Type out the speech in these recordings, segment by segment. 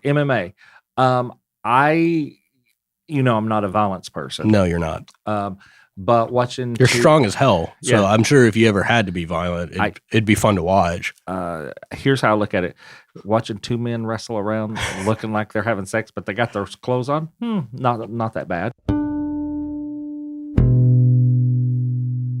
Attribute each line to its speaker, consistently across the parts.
Speaker 1: MMA. I'm not a violence person.
Speaker 2: No, you're not.
Speaker 1: But watching...
Speaker 2: You're strong as hell. So
Speaker 1: Yeah.
Speaker 2: I'm sure if you ever had to be violent, it'd be fun to watch.
Speaker 1: Here's how I look at it. Watching two men wrestle around looking like they're having sex, but they got their clothes on, not that bad.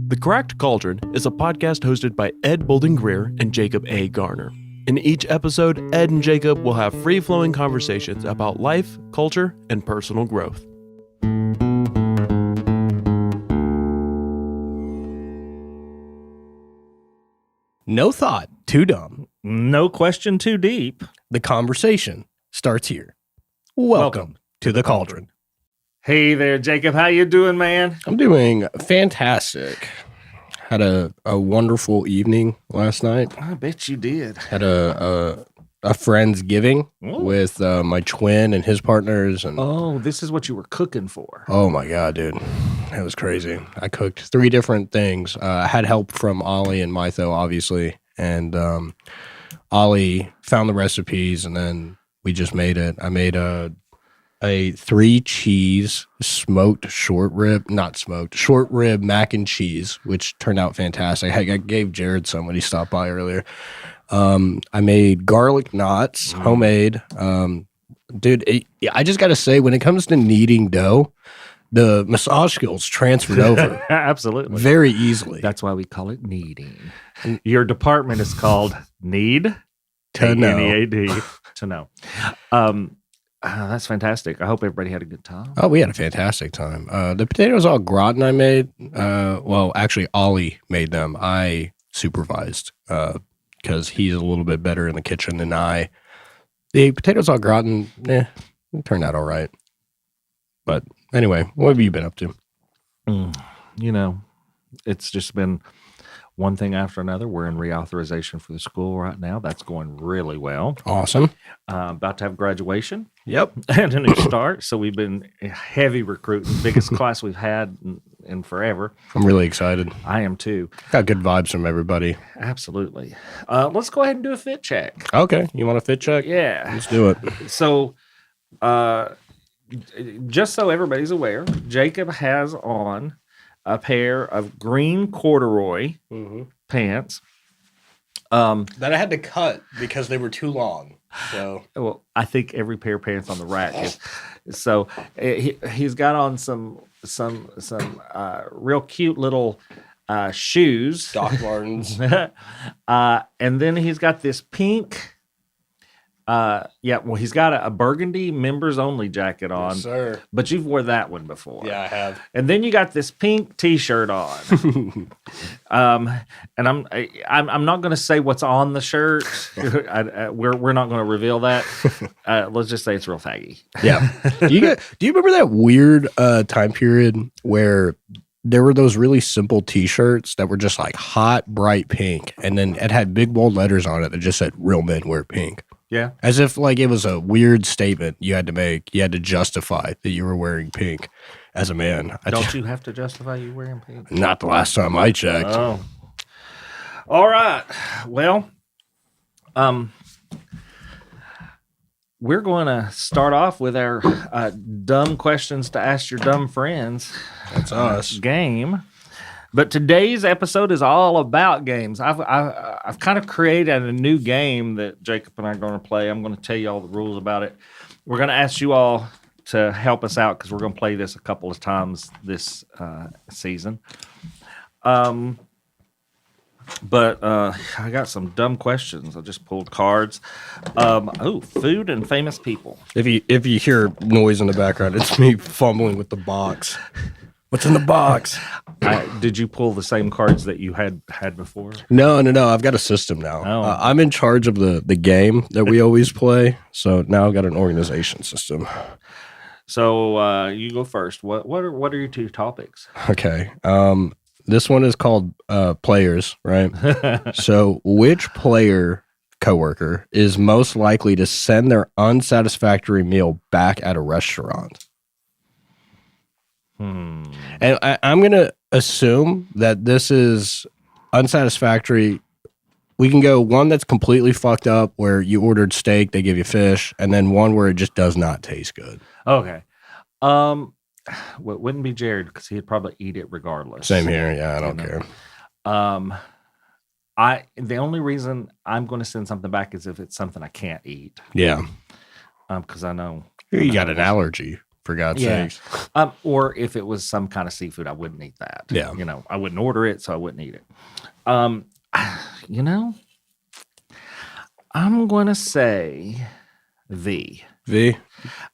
Speaker 3: The Cracked Cauldron is a podcast hosted by Ed Bolden-Greer and Jacob A. Garner. In each episode, Ed and Jacob will have free-flowing conversations about life, culture, and personal growth.
Speaker 2: No thought too dumb.
Speaker 1: No question too deep.
Speaker 2: The conversation starts here. Welcome to the Cauldron.
Speaker 1: Hey there, Jacob. How you doing, man?
Speaker 2: I'm doing fantastic. Had a wonderful evening last night.
Speaker 1: I bet you did.
Speaker 2: Had a Friendsgiving with my twin and his partners. And
Speaker 1: oh, this is what you were cooking for.
Speaker 2: Oh my God, dude. It was crazy. I cooked 3 different things. I had help from Ollie and Mytho, obviously. And Ollie found the recipes and then we just made it. I made a 3-cheese smoked short rib mac and cheese, which turned out fantastic. I gave Jared some when he stopped by earlier. I made garlic knots, homemade. Dude, I just got to say, when it comes to kneading dough, the massage skills transferred over.
Speaker 1: Absolutely.
Speaker 2: Very easily.
Speaker 1: That's why we call it kneading. Your department is called Need
Speaker 2: to know.
Speaker 1: N-E-A-D, to know. That's fantastic. I hope everybody had a good time.
Speaker 2: Oh, we had a fantastic time. The potatoes au gratin I made, well, actually, Ollie made them. I supervised because he's a little bit better in the kitchen than I. The potatoes au gratin, it turned out all right. But anyway, what have you been up to?
Speaker 1: It's just been one thing after another. We're in reauthorization for the school right now. That's going really well.
Speaker 2: Awesome.
Speaker 1: About to have graduation.
Speaker 2: Yep.
Speaker 1: And a new start. So we've been heavy recruiting. Biggest class we've had in forever.
Speaker 2: I'm really excited.
Speaker 1: I am too.
Speaker 2: Got good vibes from everybody.
Speaker 1: Absolutely. Let's go ahead and do a fit check.
Speaker 2: Okay. You want a fit check?
Speaker 1: Yeah.
Speaker 2: Let's do it.
Speaker 1: So, just so everybody's aware, Jacob has on a pair of green corduroy pants.
Speaker 2: That I had to cut because they were too long. So,
Speaker 1: well, I think every pair of pants on the rack is. So he's got on some real cute little shoes,
Speaker 2: Doc Martens,
Speaker 1: and then he's got this pink. He's got a burgundy members only jacket on.
Speaker 2: Yes, sir.
Speaker 1: But you've wore that one before.
Speaker 2: Yeah, I have.
Speaker 1: And then you got this pink T-shirt on. And I'm not going to say what's on the shirt. We're not going to reveal that. Let's just say it's real faggy.
Speaker 2: Yeah. Do you remember that weird time period where there were those really simple T-shirts that were just like hot, bright pink, and then it had big bold letters on it that just said "Real men wear pink."
Speaker 1: Yeah.
Speaker 2: As if like it was a weird statement you had to make. You had to justify that you were wearing pink as a man.
Speaker 1: Don't you have to justify you wearing pink?
Speaker 2: Not the last time I checked.
Speaker 1: Oh. All right. Well, we're going to start off with our dumb questions to ask your dumb friends.
Speaker 2: That's us.
Speaker 1: Game. But today's episode is all about games. I've kind of created a new game that Jacob and I are going to play. I'm going to tell you all the rules about it. We're going to ask you all to help us out because we're going to play this a couple of times this season. But I got some dumb questions. I just pulled cards. Food and famous people.
Speaker 2: If you hear noise in the background, it's me fumbling with the box. What's in the box?
Speaker 1: Did you pull the same cards that you had before?
Speaker 2: No. I've got a system now.
Speaker 1: Oh.
Speaker 2: I'm in charge of the game that we always play. So now I've got an organization system.
Speaker 1: So you go first. What are your 2 topics?
Speaker 2: Okay. This one is called players, right? So which player coworker is most likely to send their unsatisfactory meal back at a restaurant? And I'm going to assume that this is unsatisfactory We can go one that's completely fucked up where you ordered steak, they give you fish, and then one where it just does not taste good.
Speaker 1: Okay. Well, it wouldn't be Jared because he'd probably eat it regardless.
Speaker 2: Same here. Yeah, I don't care.
Speaker 1: The only reason I'm going to send something back is if it's something I can't eat.
Speaker 2: Yeah.
Speaker 1: Because I know
Speaker 2: You got an allergy, for God's sakes.
Speaker 1: Or if it was some kind of seafood, I wouldn't eat that.
Speaker 2: Yeah.
Speaker 1: I wouldn't order it, so I wouldn't eat it. I'm going to say V.
Speaker 2: V?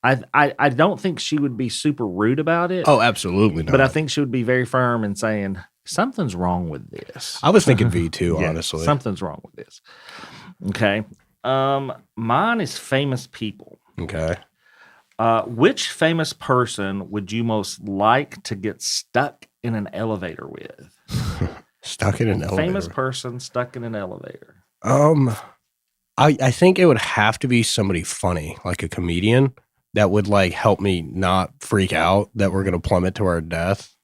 Speaker 1: I don't think she would be super rude about it.
Speaker 2: Oh, absolutely not.
Speaker 1: But I think she would be very firm in saying, something's wrong with this.
Speaker 2: I was thinking V too, honestly.
Speaker 1: Something's wrong with this. Okay. Mine is famous people.
Speaker 2: Okay.
Speaker 1: Which famous person would you most like to get stuck in an elevator with?
Speaker 2: Stuck in an elevator?
Speaker 1: Famous person stuck in an elevator.
Speaker 2: I think it would have to be somebody funny, like a comedian, that would like help me not freak out that we're going to plummet to our death.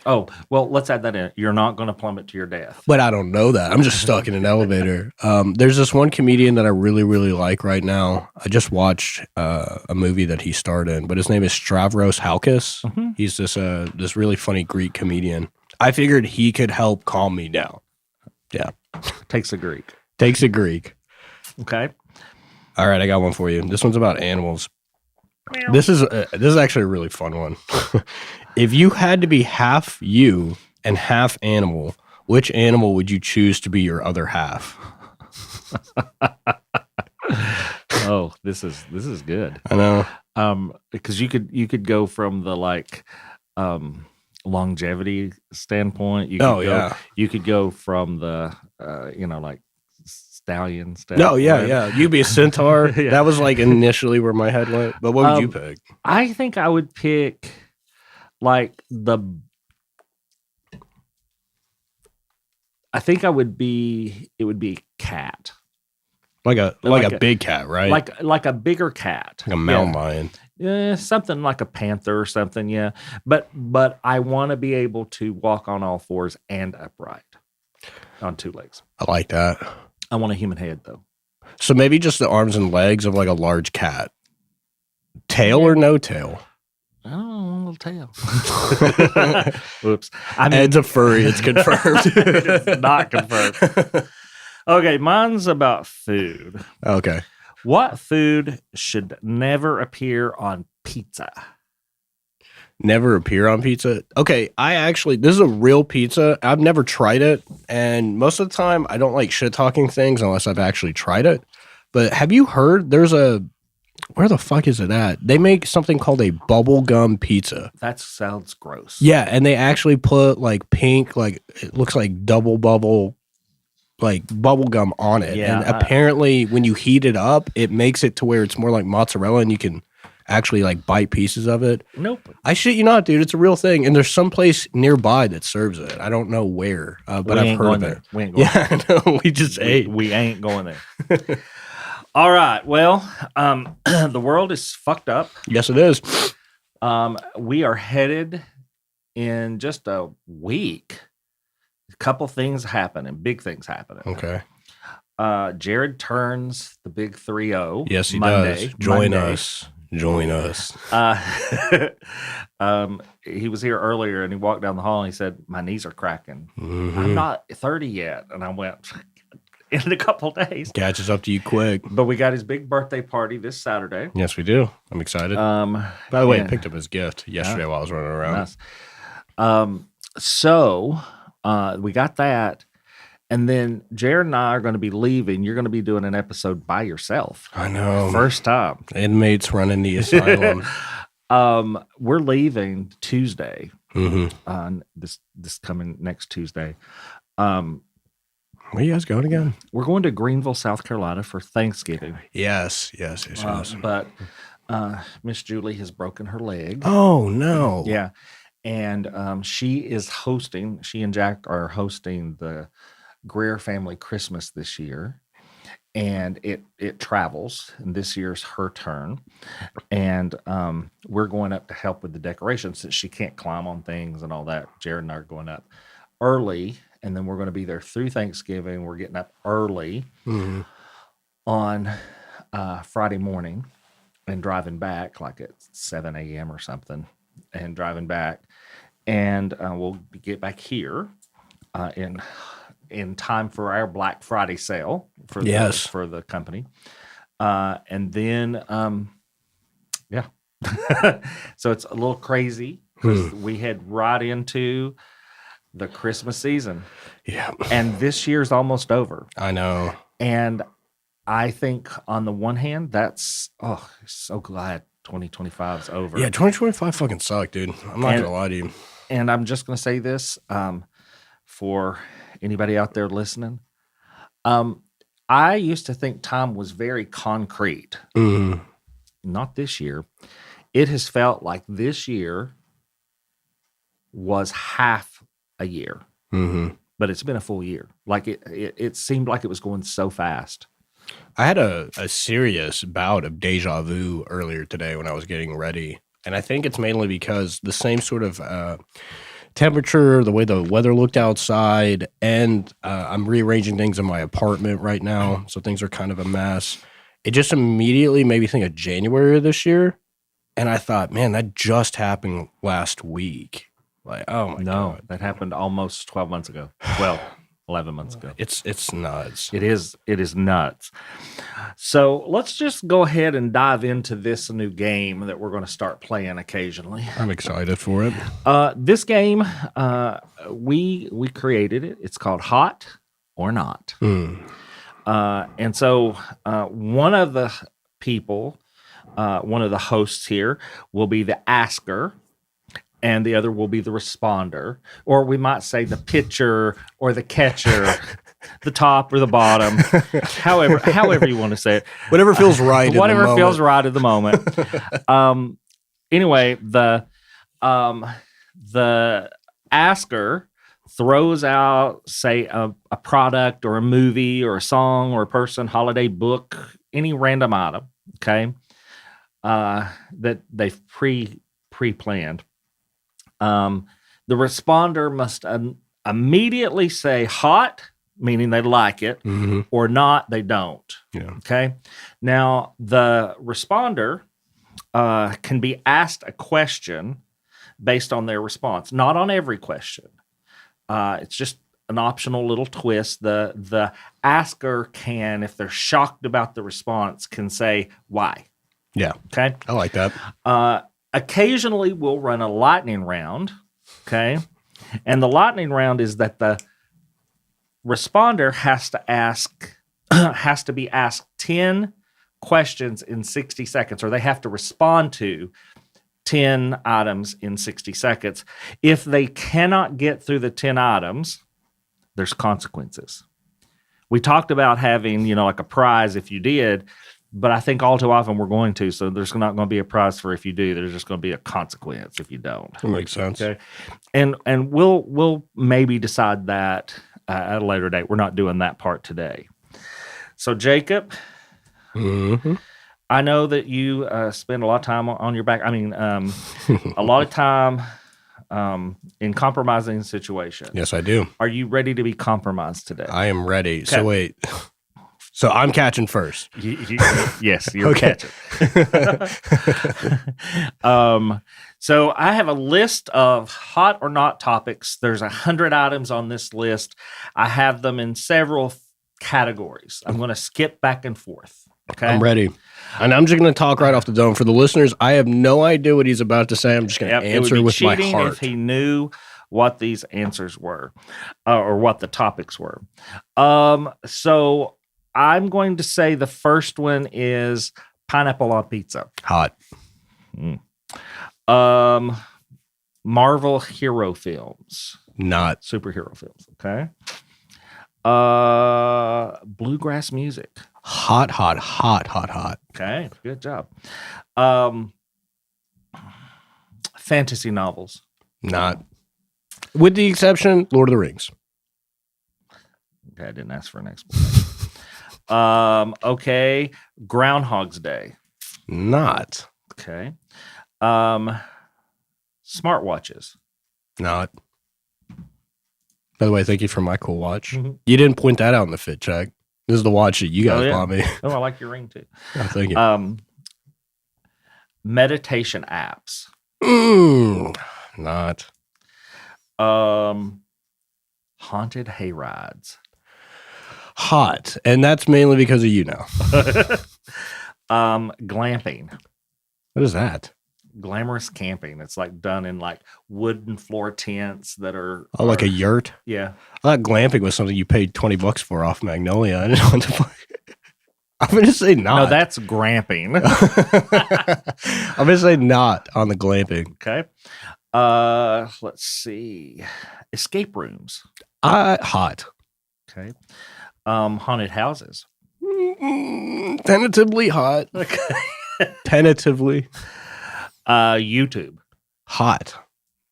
Speaker 1: Oh, well, let's add that in. You're not going to plummet to your death.
Speaker 2: But I don't know that. I'm just stuck in an elevator. There's this one comedian that I really, really like right now. I just watched a movie that he starred in, but his name is Stavros Halkis.
Speaker 1: Mm-hmm.
Speaker 2: He's this really funny Greek comedian. I figured he could help calm me down. Yeah.
Speaker 1: Takes a Greek.
Speaker 2: Takes a Greek.
Speaker 1: Okay.
Speaker 2: All right, I got one for you. This one's about animals. This is actually a really fun one. If you had to be half you and half animal, which animal would you choose to be your other half?
Speaker 1: Oh, this is good.
Speaker 2: I know.
Speaker 1: Because you could go from the longevity standpoint. You could go from the like stallion stuff.
Speaker 2: No, yeah. You'd be a centaur. Yeah. That was like initially where my head went. But what would you pick?
Speaker 1: I think I would pick I think it would be a cat.
Speaker 2: Like a big cat, right?
Speaker 1: Like a bigger cat.
Speaker 2: Like a mountain lion.
Speaker 1: Yeah, something like a panther or something, yeah. But I want to be able to walk on all fours and upright on two legs.
Speaker 2: I like that.
Speaker 1: I want a human head, though.
Speaker 2: So maybe just the arms and legs of like a large cat. Tail or no tail?
Speaker 1: I don't know, a little tail. Whoops.
Speaker 2: Ed's a furry. It's confirmed.
Speaker 1: It's not confirmed. Okay, mine's about food.
Speaker 2: Okay.
Speaker 1: What food should never appear on pizza?
Speaker 2: Never appear on pizza? Okay, this is a real pizza. I've never tried it, and most of the time I don't like shit-talking things unless I've actually tried it. But have you heard where the fuck is it at? They make something called a bubblegum pizza.
Speaker 1: That sounds gross.
Speaker 2: Yeah, and they actually put like pink, like it looks like double bubble, like bubble gum on it.
Speaker 1: Yeah,
Speaker 2: and apparently when you heat it up, it makes it to where it's more like mozzarella and you can actually like bite pieces of it.
Speaker 1: Nope.
Speaker 2: I shit you not, dude. It's a real thing. And there's some place nearby that serves it. I don't know where, but I've heard of it.
Speaker 1: We ain't going there.
Speaker 2: Yeah, I know. We just ate.
Speaker 1: We ain't going there. All right. Well, the world is fucked up.
Speaker 2: Yes, it is.
Speaker 1: We are headed in just a week. A couple things happening, big things happening.
Speaker 2: Okay.
Speaker 1: Jared turns the big 3-0.
Speaker 2: Yes, he
Speaker 1: Monday,
Speaker 2: does. Join
Speaker 1: Monday.
Speaker 2: us. Join us.
Speaker 1: He was here earlier and he walked down the hall and he said, "My knees are cracking.
Speaker 2: Mm-hmm.
Speaker 1: I'm not 30 yet." And I went, "In a couple days."
Speaker 2: Catches up to you quick.
Speaker 1: But we got his big birthday party this Saturday.
Speaker 2: Yes, we do. I'm excited. By the way, I picked up his gift yesterday while I was running around.
Speaker 1: Nice. So we got that. And then Jared and I are going to be leaving. You're going to be doing an episode by yourself.
Speaker 2: I know.
Speaker 1: First time.
Speaker 2: Inmates running the asylum.
Speaker 1: We're leaving Tuesday.
Speaker 2: Mm-hmm.
Speaker 1: This coming next Tuesday.
Speaker 2: Where are you guys going again?
Speaker 1: We're going to Greenville, South Carolina for Thanksgiving.
Speaker 2: Yes.
Speaker 1: But Miss Julie has broken her leg.
Speaker 2: Oh, no.
Speaker 1: Yeah. And she and Jack are hosting the Greer family Christmas this year. And it travels. And this year's her turn. And we're going up to help with the decorations since she can't climb on things and all that. Jared and I are going up early and then we're going to be there through Thanksgiving. We're getting up early on Friday morning and driving back like at 7 a.m. or something, and driving back, and we'll get back here in time for our Black Friday sale for the company, and then so it's a little crazy because we head right into the Christmas season.
Speaker 2: Yeah.
Speaker 1: And this year's almost over.
Speaker 2: I know.
Speaker 1: And I think on the one hand, that's, so glad 2025 is over.
Speaker 2: Yeah, 2025 fucking sucked, dude. I'm not going to lie to you.
Speaker 1: And I'm just going to say this for anybody out there listening. I used to think time was very concrete. Not this year. It has felt like this year was half a year, but it's been a full year. Like it seemed like it was going so fast.
Speaker 2: I had a serious bout of deja vu earlier today when I was getting ready. And I think it's mainly because the same sort of temperature, the way the weather looked outside, and I'm rearranging things in my apartment right now. So things are kind of a mess. It just immediately made me think of January of this year. And I thought, man, that just happened last week. Like, oh my God.
Speaker 1: That happened almost 12 months ago. Well, 11 months ago.
Speaker 2: It's nuts.
Speaker 1: It is nuts. So let's just go ahead and dive into this new game that we're going to start playing occasionally.
Speaker 2: I'm excited for it.
Speaker 1: This game, we created it. It's called Hot or Not. And so one of the people, one of the hosts here will be the asker, and the other will be the responder, or we might say the pitcher or the catcher, the top or the bottom, however you want to say it.
Speaker 2: Whatever feels right.
Speaker 1: Whatever feels right at the moment. Anyway, the asker throws out, say, a product or a movie or a song or a person, holiday book, any random item, okay, that they've pre-planned. The responder must immediately say hot, meaning they like it, or not, they don't.
Speaker 2: Yeah.
Speaker 1: Okay. Now, the responder can be asked a question based on their response, not on every question. It's just an optional little twist. The asker can, if they're shocked about the response, can say why.
Speaker 2: Yeah.
Speaker 1: Okay.
Speaker 2: I like that.
Speaker 1: Occasionally, we'll run a lightning round, okay? And the lightning round is that the responder has to be asked 10 questions in 60 seconds, or they have to respond to 10 items in 60 seconds. If they cannot get through the 10 items, there's consequences. We talked about having, like a prize if you did, but I think all too often we're going to. So there's not going to be a prize for if you do. There's just going to be a consequence if you don't.
Speaker 2: That makes sense.
Speaker 1: Okay, and we'll maybe decide that at a later date. We're not doing that part today. So Jacob, I know that you spend a lot of time on your back. I mean, a lot of time in compromising situations.
Speaker 2: Yes, I do.
Speaker 1: Are you ready to be compromised today?
Speaker 2: I am ready.
Speaker 1: Okay.
Speaker 2: So wait. So I'm catching first.
Speaker 1: Yes, you're catching. So I have a list of hot or not topics. There's 100 items on this list. I have them in several categories. I'm going to skip back and forth. Okay,
Speaker 2: I'm ready. And I'm just going to talk right off the dome. For the listeners, I have no idea what he's about to say. I'm just going to answer with my heart.
Speaker 1: If he knew what these answers were or what the topics were. So I'm going to say the first one is pineapple on pizza.
Speaker 2: Hot.
Speaker 1: Marvel hero films.
Speaker 2: Not.
Speaker 1: Superhero films. Okay. Bluegrass music.
Speaker 2: Hot.
Speaker 1: Okay. Good job. Fantasy novels.
Speaker 2: Not. With the exception, Lord of the Rings.
Speaker 1: Okay. I didn't ask for an explanation. Okay. Groundhog's Day.
Speaker 2: Not.
Speaker 1: Okay. Smartwatches.
Speaker 2: Not. By the way, thank you for my cool watch.
Speaker 1: Mhm.
Speaker 2: You didn't point that out in the fit check. This is the watch that you guys bought me.
Speaker 1: Oh, I like your ring too.
Speaker 2: Oh, thank you.
Speaker 1: Meditation apps.
Speaker 2: Not.
Speaker 1: Haunted hayrides.
Speaker 2: Hot. And that's mainly because of you now.
Speaker 1: Glamping.
Speaker 2: What is that?
Speaker 1: Glamorous camping. It's like done in like wooden floor tents that are
Speaker 2: Like a yurt?
Speaker 1: Yeah.
Speaker 2: I thought glamping was something you paid $20 for off Magnolia. I didn't know what the fuck. I'm going to say not.
Speaker 1: No, that's gramping.
Speaker 2: I'm going to say not on the glamping.
Speaker 1: Okay. Let's see. Escape rooms.
Speaker 2: Hot.
Speaker 1: Okay. Haunted houses.
Speaker 2: Tentatively hot.
Speaker 1: Okay.
Speaker 2: Tentatively.
Speaker 1: YouTube.
Speaker 2: Hot.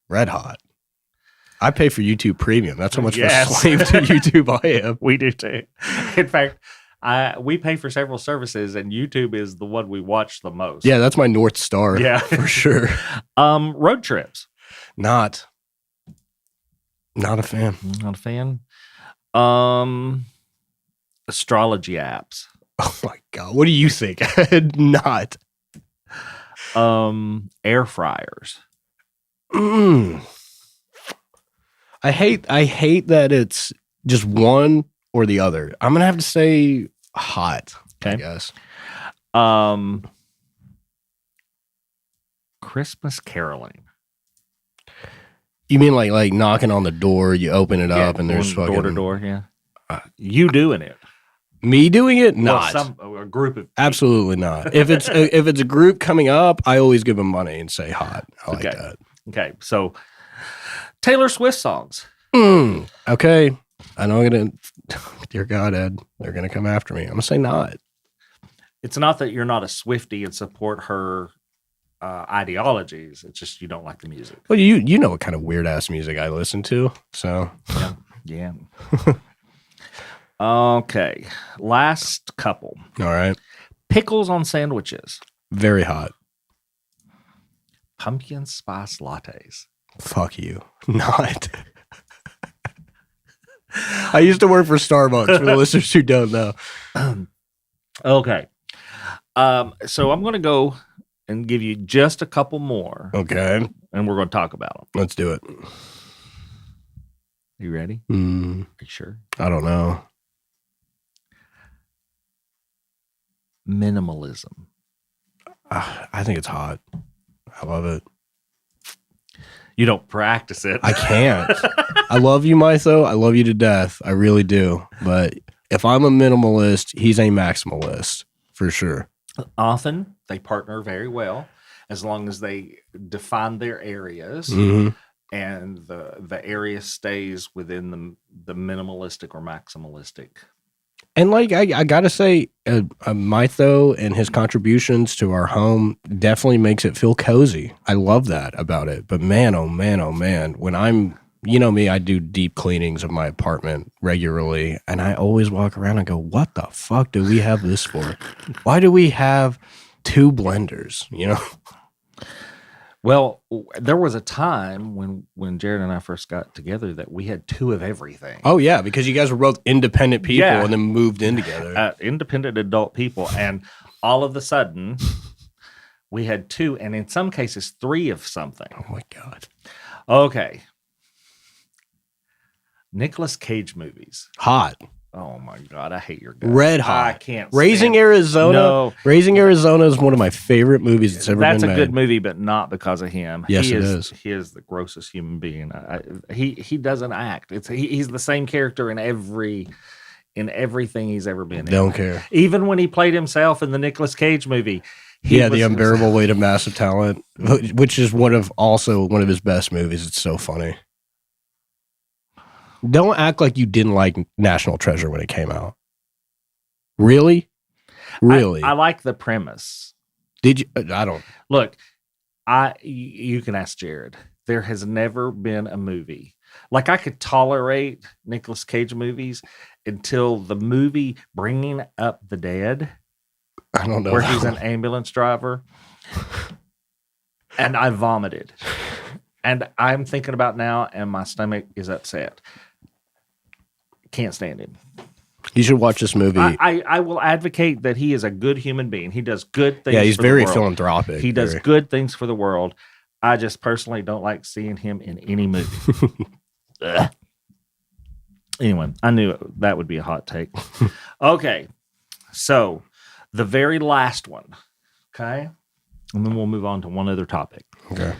Speaker 2: Red hot. I pay for YouTube Premium. That's how much of a
Speaker 1: Yes.
Speaker 2: slave to YouTube I am.
Speaker 1: We do too. In fact, we pay for several services, and YouTube is the one we watch the most.
Speaker 2: Yeah, that's my North Star.
Speaker 1: Yeah.
Speaker 2: For sure.
Speaker 1: Road trips.
Speaker 2: Not a fan.
Speaker 1: Not a fan. Astrology apps.
Speaker 2: Oh my God. What do you think? Not.
Speaker 1: Air fryers.
Speaker 2: I hate that it's just one or the other. I'm gonna have to say hot.
Speaker 1: Okay.
Speaker 2: I guess.
Speaker 1: Christmas caroling.
Speaker 2: You mean like knocking on the door? You open it up and there's
Speaker 1: going
Speaker 2: fucking
Speaker 1: door to door. Yeah. You doing it?
Speaker 2: Me doing it? Not.
Speaker 1: A group of
Speaker 2: Absolutely not. If it's a group coming up, I always give them money and say hot. I like
Speaker 1: Okay.
Speaker 2: that.
Speaker 1: Okay, so Taylor Swift songs.
Speaker 2: Okay. I know I'm gonna. Dear God, Ed, they're gonna come after me. I'm gonna say not.
Speaker 1: It's not that you're not a Swiftie and support her ideologies. It's just you don't like the music.
Speaker 2: Well, you know what kind of weird ass music I listen to, so
Speaker 1: Yeah. Okay, last couple.
Speaker 2: all right.
Speaker 1: Pickles on sandwiches.
Speaker 2: Very hot.
Speaker 1: Pumpkin spice lattes.
Speaker 2: Fuck you. Not. I used to work for Starbucks for the listeners who don't know.
Speaker 1: Okay. So I'm going to go and give you just a couple more,
Speaker 2: Okay.
Speaker 1: and we're going to talk about them.
Speaker 2: Let's do it.
Speaker 1: You ready? Are you sure?
Speaker 2: I don't know.
Speaker 1: Minimalism.
Speaker 2: I think it's hot. I love it.
Speaker 1: You don't practice it.
Speaker 2: I can't. I love you, Mytho. I love you to death. I really do. But if I'm a minimalist, he's a maximalist for sure.
Speaker 1: Often they partner very well as long as they define their areas
Speaker 2: Mhm.
Speaker 1: and the area stays within the minimalistic or maximalistic.
Speaker 2: And like I gotta say, Mytho and his contributions to our home definitely makes it feel cozy. I love that about it. But man, oh man, when I'm, you know me, I do deep cleanings of my apartment regularly, and I always walk around and go, "What the fuck do we have this for? Why do we have 2 blenders?" You know.
Speaker 1: Well, there was a time when Jared and I first got together that we had 2 of everything.
Speaker 2: Oh yeah, because you guys were both independent people
Speaker 1: Yeah.
Speaker 2: and then moved in together.
Speaker 1: Independent adult people, and all of a sudden we had 2, and in some cases 3 of something.
Speaker 2: Oh my God.
Speaker 1: Okay. Nicolas Cage movies.
Speaker 2: Hot.
Speaker 1: Oh my God, I hate your guts.
Speaker 2: Red hot.
Speaker 1: I can't.
Speaker 2: Raising
Speaker 1: stand-
Speaker 2: Arizona.
Speaker 1: No.
Speaker 2: Raising Arizona is one of my favorite movies that's ever
Speaker 1: That's
Speaker 2: been
Speaker 1: a
Speaker 2: made.
Speaker 1: good movie, but not because of him.
Speaker 2: Yes,
Speaker 1: he
Speaker 2: it
Speaker 1: is.
Speaker 2: is.
Speaker 1: He is the grossest human being. He doesn't act. He's the same character in everything he's ever been in.
Speaker 2: Don't care.
Speaker 1: Even when he played himself in the Nicolas Cage movie.
Speaker 2: The unbearable weight of massive talent, which is one of his best movies. It's so funny. Don't act like you didn't like National Treasure when it came out. Really?
Speaker 1: I like the premise.
Speaker 2: Did you? I don't.
Speaker 1: Look, you can ask Jared. There has never been a movie. Like, I could tolerate Nicolas Cage movies until the movie Bringing Up the Dead,
Speaker 2: I don't know.
Speaker 1: where he's an ambulance driver, and I vomited. And I'm thinking about now, and my stomach is upset. Can't stand him.
Speaker 2: You should watch this movie.
Speaker 1: I will advocate that he is a good human being. He does good things.
Speaker 2: Yeah, he's
Speaker 1: for
Speaker 2: very
Speaker 1: the world.
Speaker 2: philanthropic.
Speaker 1: He does good things for the world. I just personally don't like seeing him in any movie. Anyway, I knew that would be a hot take. Okay, so the very last one, okay? And then we'll move on to one other topic.
Speaker 2: Okay.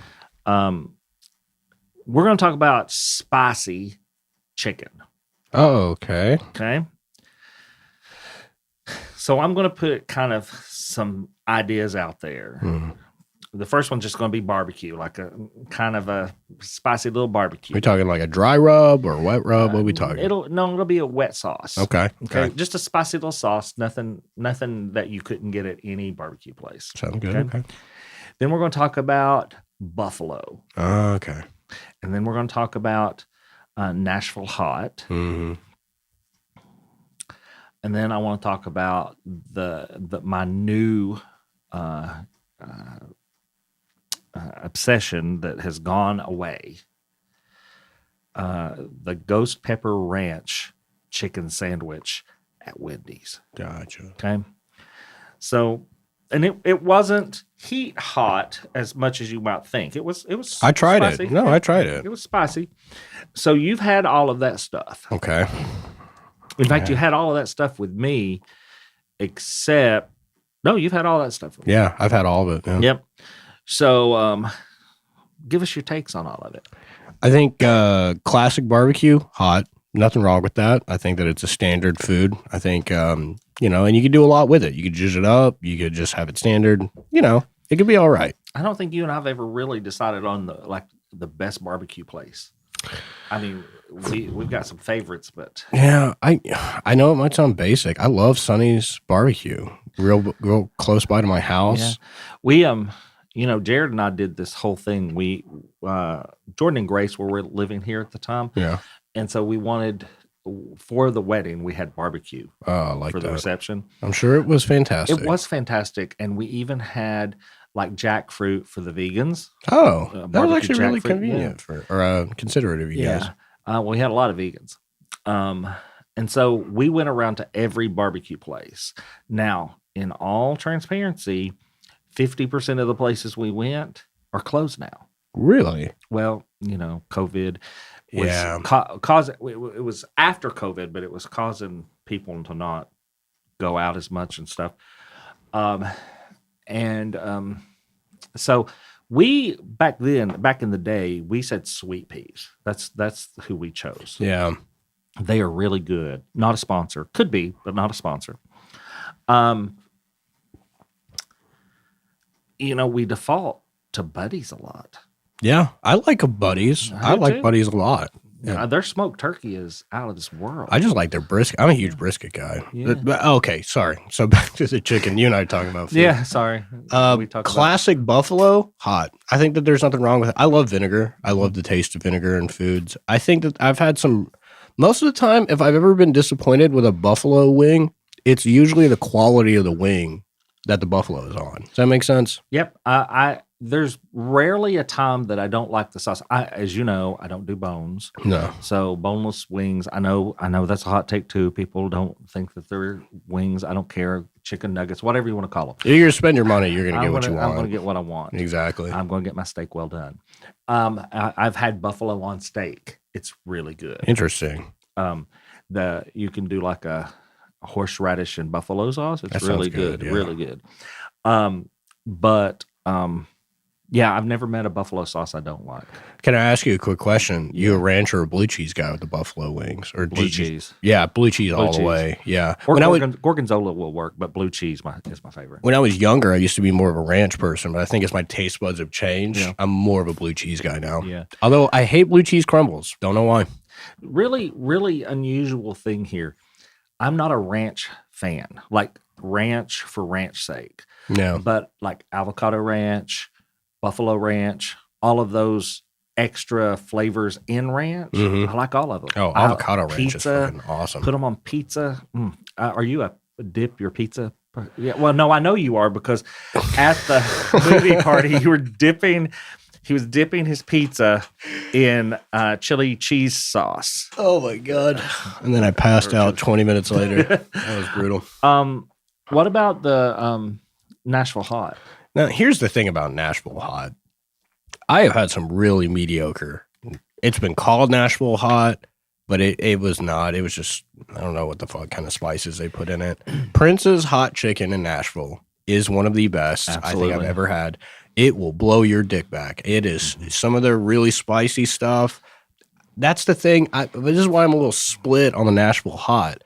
Speaker 1: We're going to talk about spicy chicken.
Speaker 2: Oh, okay.
Speaker 1: Okay. So I'm going to put kind of some ideas out there. The first one's just going to be barbecue, like a kind of a spicy little barbecue.
Speaker 2: We talking like a dry rub or wet rub? What are we talking?
Speaker 1: It'll be a wet sauce.
Speaker 2: Okay.
Speaker 1: Just a spicy little sauce. Nothing that you couldn't get at any barbecue place.
Speaker 2: Sounds good. Okay.
Speaker 1: Then we're going to talk about buffalo.
Speaker 2: Okay.
Speaker 1: And then we're going to talk about Nashville hot.
Speaker 2: Mm-hmm.
Speaker 1: And then I want to talk about my new obsession that has gone away. The Ghost Pepper Ranch chicken sandwich at Wendy's.
Speaker 2: Gotcha.
Speaker 1: Okay. So, and it wasn't heat hot as much as you might think. It was.
Speaker 2: I tried
Speaker 1: spicy.
Speaker 2: it. No, I tried it.
Speaker 1: It was spicy. So you've had all of that stuff.
Speaker 2: Okay.
Speaker 1: In fact, you had all of that stuff with me, except you've had all that stuff with me.
Speaker 2: Yeah, I've had all of it. Yeah.
Speaker 1: Yep. So, give us your takes on all of it.
Speaker 2: I think classic barbecue, hot. Nothing wrong with that. I think that it's a standard food. I think, and you could do a lot with it. You could zhuzh it up. You could just have it standard. It could be all right.
Speaker 1: I don't think you and I have ever really decided on the best barbecue place. I mean, we've got some favorites, but
Speaker 2: yeah, I know it might sound basic. I love Sonny's barbecue, real close by to my house.
Speaker 1: Yeah. We Jared and I did this whole thing. We Jordan and Grace were living here at the time,
Speaker 2: yeah,
Speaker 1: and so we wanted for the wedding we had barbecue
Speaker 2: like
Speaker 1: for the reception.
Speaker 2: I'm sure it was fantastic.
Speaker 1: It was fantastic, and we even had like jackfruit for the vegans.
Speaker 2: Oh, that was actually really
Speaker 1: jackfruit,
Speaker 2: convenient or considerate of you guys.
Speaker 1: We had a lot of vegans. And so we went around to every barbecue place. Now, in all transparency, 50% of the places we went are closed now.
Speaker 2: Really?
Speaker 1: Well, COVID was it was after COVID, but it was causing people to not go out as much and stuff. So we back in the day, we said sweet peas. That's who we chose.
Speaker 2: Yeah.
Speaker 1: They are really good. Not a sponsor. Could be, but not a sponsor. We default to Buddies a lot.
Speaker 2: Yeah. I like a Buddies. I like
Speaker 1: too.
Speaker 2: Buddies a lot.
Speaker 1: Yeah. Their smoked turkey is out of this world.
Speaker 2: I just like their brisket. I'm a huge brisket guy.
Speaker 1: Yeah.
Speaker 2: But okay, sorry. So back to the chicken. You and I are talking about food.
Speaker 1: Yeah, sorry. We talked
Speaker 2: classic buffalo, hot. I think that there's nothing wrong with it. I love vinegar. I love the taste of vinegar in foods. I think that I've had most of the time, if I've ever been disappointed with a buffalo wing, it's usually the quality of the wing that the buffalo is on. Does that make sense?
Speaker 1: Yep. There's rarely a time that I don't like the sauce. As you know, I don't do bones.
Speaker 2: No.
Speaker 1: So boneless wings, I know that's a hot take too. People don't think that they're wings. I don't care. Chicken nuggets, whatever you want to call them.
Speaker 2: You're going to spend your money. You're going to get what you want.
Speaker 1: I'm going to get what I want.
Speaker 2: Exactly.
Speaker 1: I'm going to get my steak well done. I've had buffalo on steak. It's really good.
Speaker 2: Interesting.
Speaker 1: You can do like a horseradish and buffalo sauce. It's
Speaker 2: That
Speaker 1: really
Speaker 2: sounds good, yeah.
Speaker 1: Really good. Yeah, I've never met a buffalo sauce I don't like.
Speaker 2: Can I ask you a quick question? You a ranch or a blue cheese guy with the buffalo wings? Or
Speaker 1: Blue cheese.
Speaker 2: Yeah, blue cheese all the way. Yeah.
Speaker 1: Or gorgonzola will work, but blue cheese is my favorite.
Speaker 2: When I was younger, I used to be more of a ranch person, but I think as my taste buds have changed,
Speaker 1: Yeah.
Speaker 2: I'm more of a blue cheese guy now.
Speaker 1: Yeah.
Speaker 2: Although I hate blue cheese crumbles. Don't know why.
Speaker 1: Really, really unusual thing here. I'm not a ranch fan, like ranch for ranch sake.
Speaker 2: No.
Speaker 1: But like avocado ranch, buffalo ranch, all of those extra flavors in ranch, I like all of them.
Speaker 2: Oh, avocado ranch is fucking awesome.
Speaker 1: Put them on pizza. Are you a dip your pizza? Yeah. Well, no, I know you are because at the movie party you were dipping He was dipping his pizza in chili cheese sauce.
Speaker 2: Oh my god! And then I passed out 20 minutes later. That was brutal.
Speaker 1: What about the Nashville Hot?
Speaker 2: Now, here's the thing about Nashville Hot. I have had some really mediocre. It's been called Nashville Hot, but it was not. It was just, I don't know what the fuck kind of spices they put in it. Prince's Hot Chicken in Nashville is one of the best I think I've ever had. It will blow your dick back. It is some of their really spicy stuff. That's the thing. This is why I'm a little split on the Nashville Hot.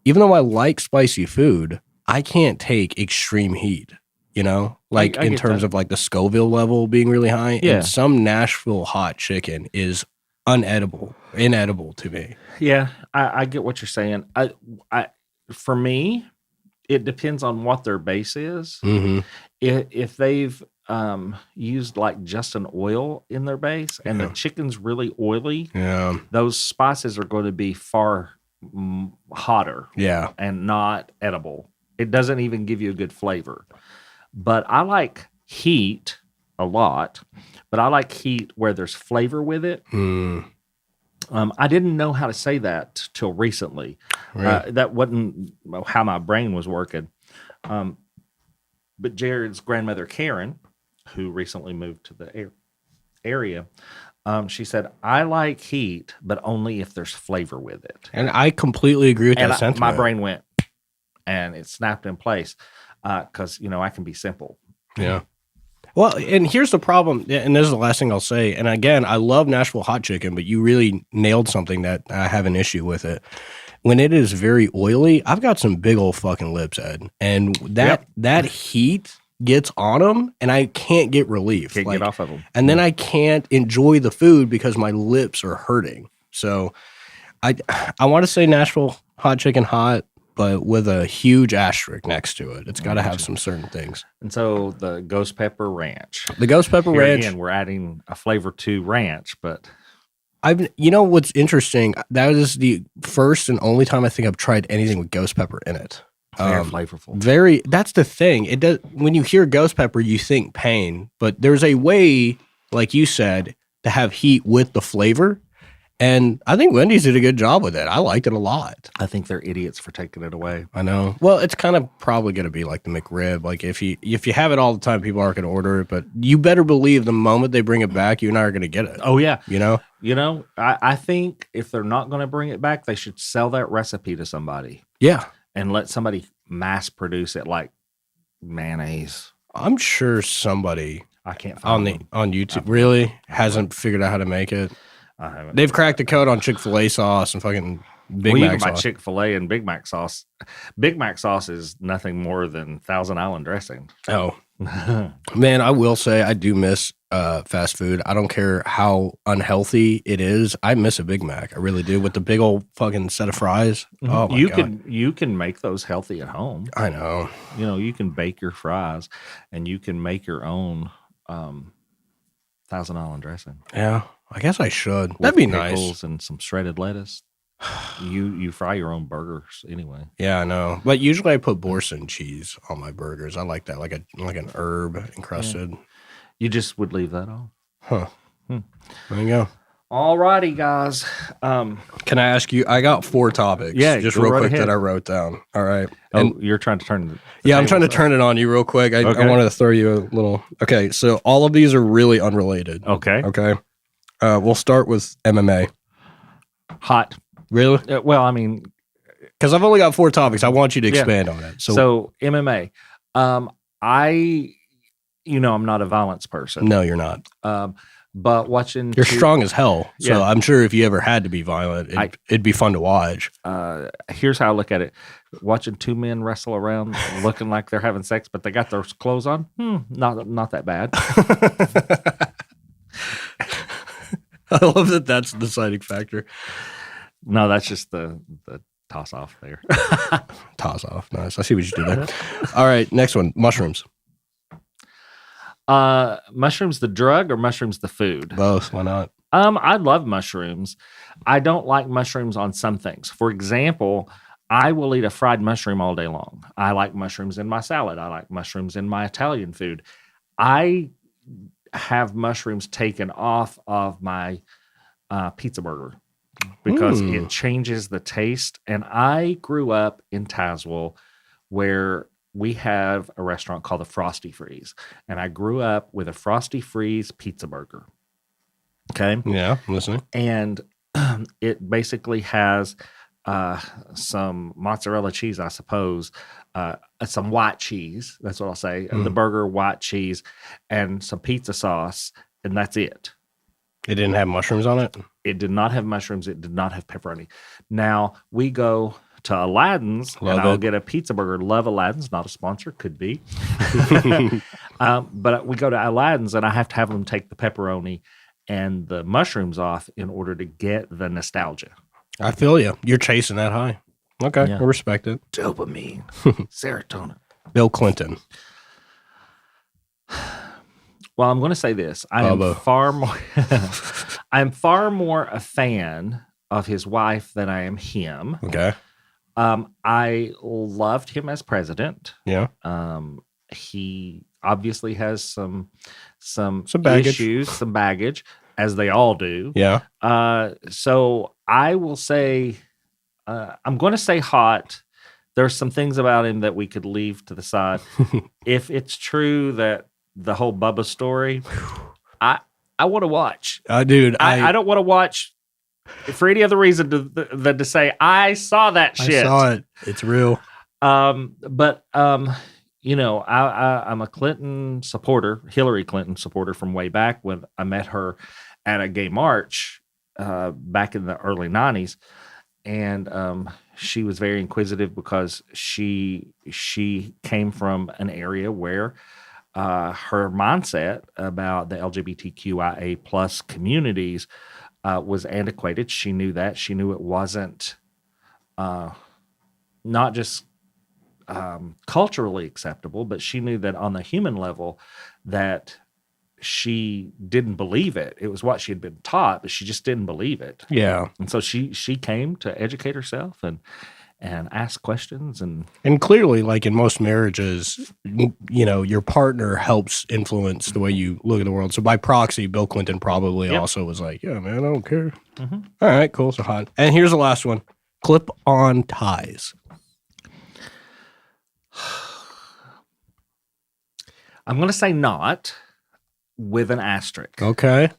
Speaker 2: Even though I like spicy food, I can't take extreme heat. You know, like in terms of like the Scoville level being really high.
Speaker 1: Yeah.
Speaker 2: And some Nashville hot chicken is inedible to me.
Speaker 1: Yeah, I get what you're saying. For me, it depends on what their base is.
Speaker 2: Mm-hmm.
Speaker 1: If they've used like just an oil in their base and the chicken's really oily, those spices are going to be far hotter.
Speaker 2: Yeah.
Speaker 1: And not edible. It doesn't even give you a good flavor. But I like heat a lot, but I like heat where there's flavor with it. I didn't know how to say that till recently.
Speaker 2: Right.
Speaker 1: That wasn't how my brain was working. But Jared's grandmother, Karen, who recently moved to the area, she said, I like heat, but only if there's flavor with it.
Speaker 2: And I completely agree with that sentiment.
Speaker 1: My brain went, and it snapped in place. Because, I can be simple.
Speaker 2: Yeah. Well, and here's the problem, and this is the last thing I'll say. And again, I love Nashville hot chicken, but you really nailed something that I have an issue with it. When it is very oily, I've got some big old fucking lips, Ed. And that heat gets on them, and I can't get relief.
Speaker 1: Can't get off of them.
Speaker 2: And then I can't enjoy the food because my lips are hurting. So I want to say Nashville hot chicken hot, but with a huge asterisk next to it. It's got to have some certain things.
Speaker 1: And so the ghost pepper ranch.
Speaker 2: The ghost pepper ranch.
Speaker 1: Again, we're adding a flavor to ranch, but
Speaker 2: what's interesting? That is the first and only time I think I've tried anything with ghost pepper in it.
Speaker 1: Very flavorful.
Speaker 2: That's the thing. It does. When you hear ghost pepper, you think pain, but there's a way, like you said, to have heat with the flavor. And I think Wendy's did a good job with it. I liked it a lot.
Speaker 1: I think they're idiots for taking it away.
Speaker 2: I know. Well, it's kind of probably going to be like the McRib. Like if you have it all the time, people aren't going to order it. But you better believe the moment they bring it back, you and I are going to get it.
Speaker 1: Oh yeah.
Speaker 2: I
Speaker 1: think if they're not going to bring it back, they should sell that recipe to somebody.
Speaker 2: Yeah.
Speaker 1: And let somebody mass produce it like mayonnaise.
Speaker 2: I'm sure somebody
Speaker 1: I can't find
Speaker 2: on YouTube really hasn't figured out how to make it.
Speaker 1: I haven't.
Speaker 2: They've cracked the code on Chick-fil-A sauce and fucking Big Mac sauce.
Speaker 1: Chick-fil-A and Big Mac sauce. Big Mac sauce is nothing more than Thousand Island dressing.
Speaker 2: Oh. Man, I will say I do miss fast food. I don't care how unhealthy it is. I miss a Big Mac. I really do. With the big old fucking set of fries. Oh my God.
Speaker 1: You can make those healthy at home.
Speaker 2: I know.
Speaker 1: You can bake your fries and you can make your own Thousand Island dressing.
Speaker 2: Yeah. I guess I should. That'd be nice.
Speaker 1: Pickles and some shredded lettuce. You fry your own burgers anyway.
Speaker 2: Yeah, I know. But usually I put Boursin cheese on my burgers. I like that, like an herb encrusted. Yeah.
Speaker 1: You just would leave that on.
Speaker 2: Huh. There you go.
Speaker 1: All righty, guys.
Speaker 2: Can I ask you? I got 4 topics.
Speaker 1: Yeah,
Speaker 2: just real quick that I wrote down. All right.
Speaker 1: And you're trying to turn.
Speaker 2: I'm trying to turn it on you real quick. I wanted to throw you a little. Okay, so all of these are really unrelated.
Speaker 1: Okay.
Speaker 2: We'll start with MMA.
Speaker 1: Hot.
Speaker 2: Really?
Speaker 1: Well, I mean,
Speaker 2: because I've only got 4 topics. I want you to expand on it.
Speaker 1: So MMA. I'm not a violence person.
Speaker 2: No, you're not.
Speaker 1: But watching...
Speaker 2: You're strong as hell. So I'm sure if you ever had to be violent, it'd be fun to watch.
Speaker 1: Here's how I look at it. Watching 2 men wrestle around looking like they're having sex, but they got their clothes on. Not that bad.
Speaker 2: I love that that's the deciding factor.
Speaker 1: No, that's just the toss off there.
Speaker 2: Toss off. Nice. I see what you did there. All right. Next one. Mushrooms.
Speaker 1: Mushrooms the drug or mushrooms the food?
Speaker 2: Both. Why not?
Speaker 1: I love mushrooms. I don't like mushrooms on some things. For example, I will eat a fried mushroom all day long. I like mushrooms in my salad. I like mushrooms in my Italian food. I have mushrooms taken off of my pizza burger because it changes the taste. And I grew up in Tazewell where we have a restaurant called the Frosty Freeze. And I grew up with a Frosty Freeze pizza burger. Okay.
Speaker 2: Yeah, I'm listening.
Speaker 1: And it basically has some mozzarella cheese, I suppose, some white cheese. That's what I'll say. The burger, white cheese, and some pizza sauce. And that's it.
Speaker 2: It didn't have mushrooms on it?
Speaker 1: It did not have mushrooms. It did not have pepperoni. Now we go to Aladdin's and I'll get a pizza burger. Love Aladdin's, not a sponsor, could be. But we go to Aladdin's and I have to have them take the pepperoni and the mushrooms off in order to get the nostalgia.
Speaker 2: I feel you. You're chasing that high. Okay, I respect it.
Speaker 1: Dopamine, serotonin.
Speaker 2: Bill Clinton.
Speaker 1: Well, I'm going to say this. I'm far more a fan of his wife than I am him.
Speaker 2: Okay.
Speaker 1: I loved him as president.
Speaker 2: Yeah.
Speaker 1: He obviously has some
Speaker 2: baggage.
Speaker 1: issues, some baggage, as they all do.
Speaker 2: Yeah.
Speaker 1: So I will say, I'm going to say hot. There's some things about him that we could leave to the side. If it's true that the whole Bubba story, I want to watch.
Speaker 2: Dude,
Speaker 1: I don't want to watch for any other reason than to say I saw that shit.
Speaker 2: I saw it. It's real.
Speaker 1: But you know, I'm a Clinton supporter, Hillary Clinton supporter from way back when I met her at a gay march back in the early 90s. And she was very inquisitive because she came from an area where her mindset about the LGBTQIA plus communities was antiquated. She knew that. She knew it wasn't not just culturally acceptable, but she knew that on the human level that she didn't believe it. It was what she had been taught, but she just didn't believe it.
Speaker 2: Yeah.
Speaker 1: And so she came to educate herself and ask questions. And
Speaker 2: clearly, like in most marriages, you know, your partner helps influence the way you look at the world. So by proxy, Bill Clinton probably also was like, yeah, man, I don't care. Mm-hmm. All right, cool. So hot. And here's the last one. Clip-on ties.
Speaker 1: I'm going to say not with an asterisk.
Speaker 2: Okay.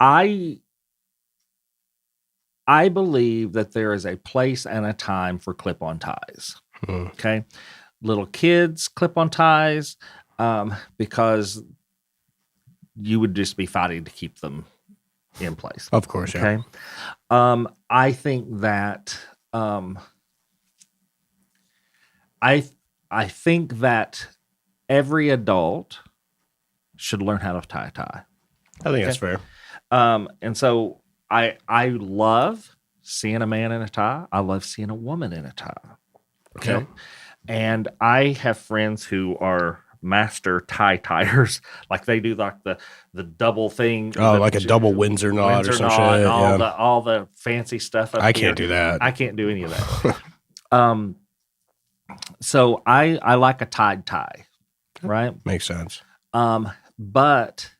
Speaker 1: I believe that there is a place and a time for clip-on ties. Okay. Little kids clip-on ties because you would just be fighting to keep them in place.
Speaker 2: Of course,
Speaker 1: okay.
Speaker 2: Yeah.
Speaker 1: I think that I think that every adult should learn how to tie a tie.
Speaker 2: I think that's fair.
Speaker 1: And so I love seeing a man in a tie. I love seeing a woman in a tie. Okay.
Speaker 2: Yep.
Speaker 1: And I have friends who are master tie-tiers. Like they do like the double thing.
Speaker 2: Oh, like a double Windsor knot or some shit.
Speaker 1: All the fancy stuff.
Speaker 2: I can't do that.
Speaker 1: I can't do any of that. So I like a tied tie, right?
Speaker 2: Makes sense.
Speaker 1: But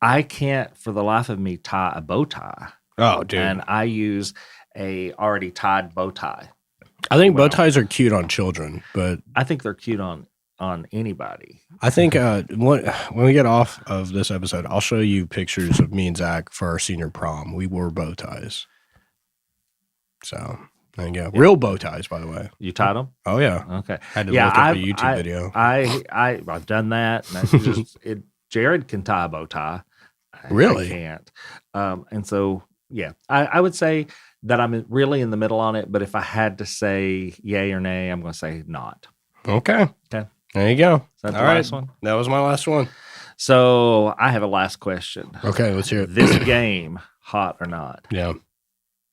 Speaker 1: I can't for the life of me tie a bow tie.
Speaker 2: Oh, dude.
Speaker 1: And I use a already tied bow tie.
Speaker 2: I think bow ties are cute on children, but
Speaker 1: I think they're cute on anybody.
Speaker 2: I think when we get off of this episode, I'll show you pictures of me and Zach for our senior prom. We wore bow ties. So, there you go. Yeah. Real bow ties, by the way.
Speaker 1: You tied them?
Speaker 2: Oh, yeah.
Speaker 1: Okay.
Speaker 2: Had to look up a YouTube video.
Speaker 1: I've done that. And that's just, Jared can tie a bow tie.
Speaker 2: Really?
Speaker 1: I can't. And so, yeah, I would say that I'm really in the middle on it. But if I had to say yay or nay, I'm going to say not.
Speaker 2: Okay.
Speaker 1: Okay.
Speaker 2: There you go.
Speaker 1: Is that the last one?
Speaker 2: That was my last one.
Speaker 1: So I have a last question.
Speaker 2: Okay, let's hear it.
Speaker 1: This game, hot or not?
Speaker 2: Yeah.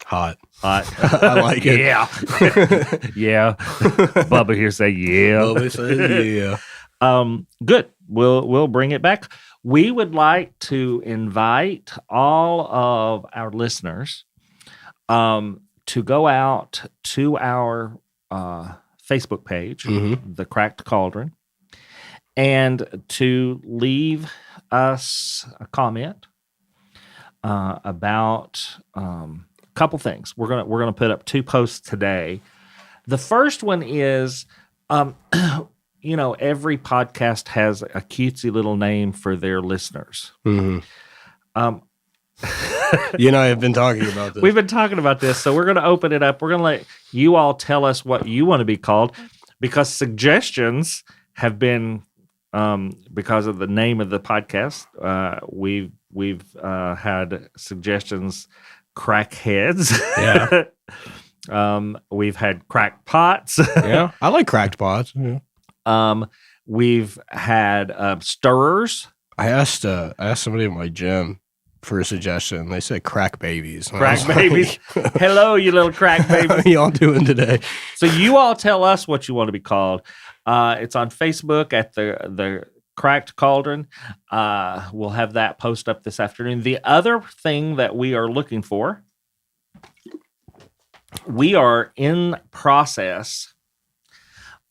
Speaker 2: Hot.
Speaker 1: I
Speaker 2: like it.
Speaker 1: Yeah. Yeah. Bubba here say yeah.
Speaker 2: Bubba says yeah.
Speaker 1: Good. We'll bring it back. We would like to invite all of our listeners to go out to our Facebook page, The Cracked Cauldron, and to leave us a comment about a couple things. We're gonna put up 2 posts today. The first one is, every podcast has a cutesy little name for their listeners.
Speaker 2: Mm-hmm. You and I have been talking about this.
Speaker 1: We've been talking about this, so we're going to open it up. We're going to let you all tell us what you want to be called, because suggestions have been, because of the name of the podcast, we've had suggestions, crackheads.
Speaker 2: Yeah.
Speaker 1: We've had cracked pots.
Speaker 2: Yeah, I like cracked pots. Yeah.
Speaker 1: We've had stirrers.
Speaker 2: I asked somebody at my gym for a suggestion. They said crack babies. And
Speaker 1: Crack babies. Hello, you little crack babies.
Speaker 2: How are y'all doing today?
Speaker 1: So you all tell us what you want to be called. It's on Facebook at the Cracked Cauldron. We'll have that post up this afternoon. The other thing that we are looking for, we are in process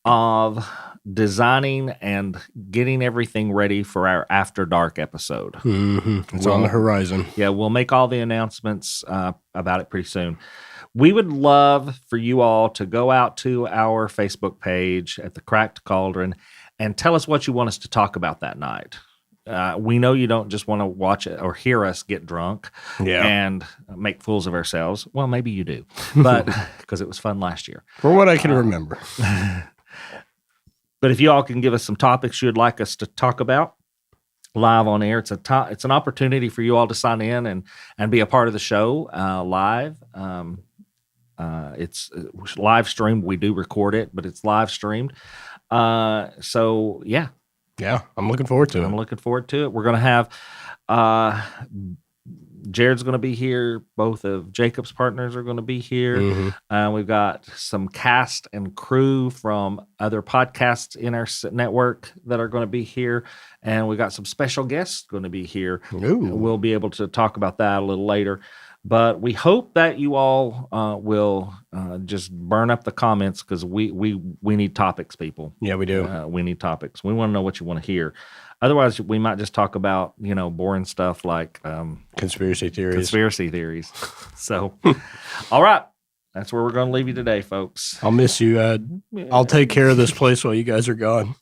Speaker 1: of designing and getting everything ready for our After Dark episode.
Speaker 2: Mm-hmm. It's on the horizon.
Speaker 1: Yeah, we'll make all the announcements about it pretty soon. We would love for you all to go out to our Facebook page at the Cracked Cauldron and tell us what you want us to talk about that night. We know you don't just want to watch it or hear us get drunk and make fools of ourselves. Well, maybe you do, but because it was fun last year.
Speaker 2: For what I can remember.
Speaker 1: But if you all can give us some topics you'd like us to talk about live on air, it's an opportunity for you all to sign in and be a part of the show live. It's live streamed. We do record it, but it's live streamed. So yeah.
Speaker 2: Yeah, I'm looking forward to it.
Speaker 1: I'm looking forward to it. We're going to have Jared's going to be here. Both of Jacob's partners are going to be here.
Speaker 2: Mm-hmm.
Speaker 1: We've got some cast and crew from other podcasts in our network that are going to be here. And we got some special guests going to be here.
Speaker 2: Ooh.
Speaker 1: We'll be able to talk about that a little later. But we hope that you all will just burn up the comments, because we need topics, people.
Speaker 2: Yeah, we do.
Speaker 1: We need topics. We want to know what you want to hear. Otherwise, we might just talk about, boring stuff like
Speaker 2: conspiracy theories.
Speaker 1: So, all right. That's where we're going to leave you today, folks.
Speaker 2: I'll miss you, Ed. I'll take care of this place while you guys are gone.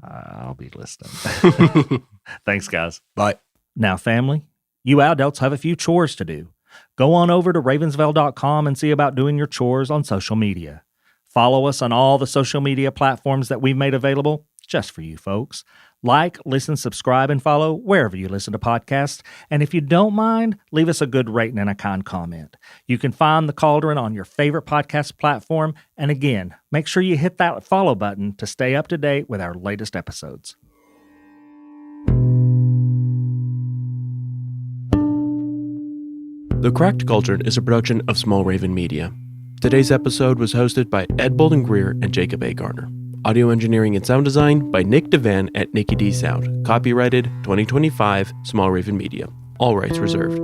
Speaker 1: I'll be listening. Thanks, guys.
Speaker 2: Bye.
Speaker 1: Now, family, you adults have a few chores to do. Go on over to ravensvale.com and see about doing your chores on social media. Follow us on all the social media platforms that we've made available just for you folks. Like, listen, subscribe, and follow wherever you listen to podcasts. And if you don't mind, leave us a good rating and a kind comment. You can find The Cauldron on your favorite podcast platform. And again, make sure you hit that follow button to stay up to date with our latest episodes.
Speaker 3: The Cracked Cauldron is a production of Small Raven Media. Today's episode was hosted by Ed Bolden-Greer and Jacob A. Garner. Audio engineering and sound design by Nick Devan at Nicky D Sound. Copyrighted 2025 Small Raven Media. All rights reserved.